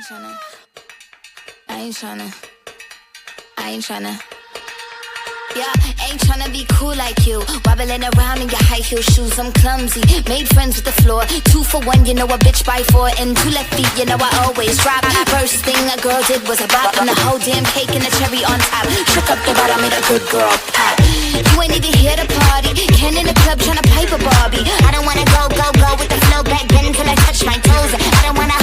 Yeah, ain't tryna be cool like you. Wobbling around in your high heel shoes, I'm clumsy. Made friends with the floor. 2 for 1, you know a bitch by 4. And 2 left feet, you know I always drop. First thing a girl did was a bop. And the whole damn cake and the cherry on top. Shook up the bottom, made a good girl pop. You ain't even here to party. Ken in the club tryna pipe a Barbie. I don't wanna go with the flow back then till I touch my toes. I don't wanna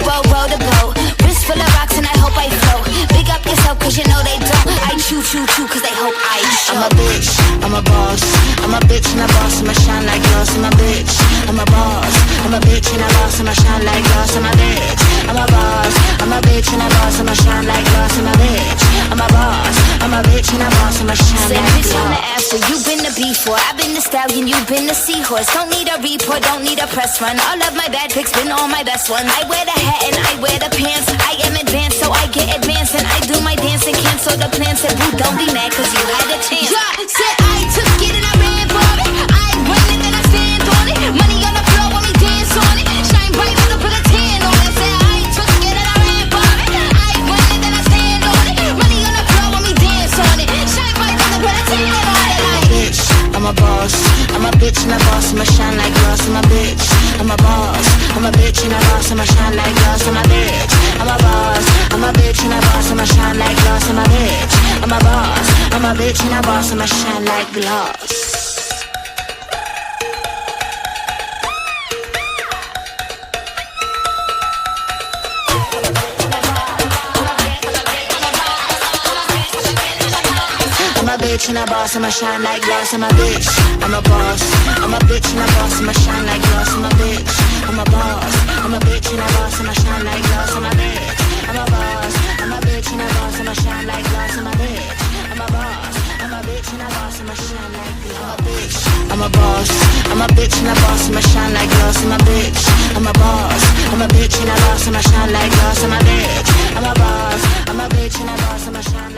row the boat. Wrist full of rocks and I hope I float. Big up yourself cause you know they don't. I chew cause they hope I show. I'm a bitch, I'm a boss. I'm a bitch and a boss, I'ma shine like glass. I'm a bitch, I'm a boss. I'm a bitch and a boss, I'ma shine like glass. I'm a bitch, I'm a boss. I'm a bitch and a boss, I'ma shine like glass. I'm a bitch, I'm a boss. I'm a bitch and a boss, I'ma shine like glass. Bitch on the after, you been the before. I've been the stallion, you been the seahorse. Don't need a report, don't need a press run. All of my bad pics been all my best ones. I wear the hat and I wear the pants. I am advanced, so I get advanced. And I do my dance and cancel the plans. Said boo, don't be mad cause you had a chance. Yeah, said I took it and I ran for it. I ain't running and I stand on it. Money on the floor when we dance on it. Shine bright when I put a tan on it. Said I took it and I ran for it. I ain't running and I stand on it. Money on the floor when we dance on it. Shine bright when I put a tan on it. I'm a bitch, I'm a boss. I'm a bitch and a boss, I'ma shine like glass. I'm a bitch, I'm a boss. I'm a bitch and a boss, I'ma shine like glass. I'm a bitch, I'm a boss. I'm a bitch and a boss, I'ma shine like glass. I'm a bitch, I'm a boss. I'm a bitch and a boss, I'ma shine like glass. I'm a bitch and a boss, I'ma shine like glass. I'm a bitch, I'm a boss. I'm a bitch and a boss, I'ma shine like glass. I'm a bitch, I'm a boss. I'm a bitch and a boss, I'ma shine like glass. I'm a bitch, I'm a boss. I'm a bitch and a boss, I'ma shine like glass. I'm a bitch, I'm a boss. I'm a bitch and a boss, I'ma shine like glass. I'm a boss. I'm a bitch and a boss, I'ma shine like glass. I'm a bitch, I'm a boss. I'm a bitch and a boss, I'ma shine like glass. I'm a bitch, I'm a boss. I'm a bitch and a boss, I'ma shine.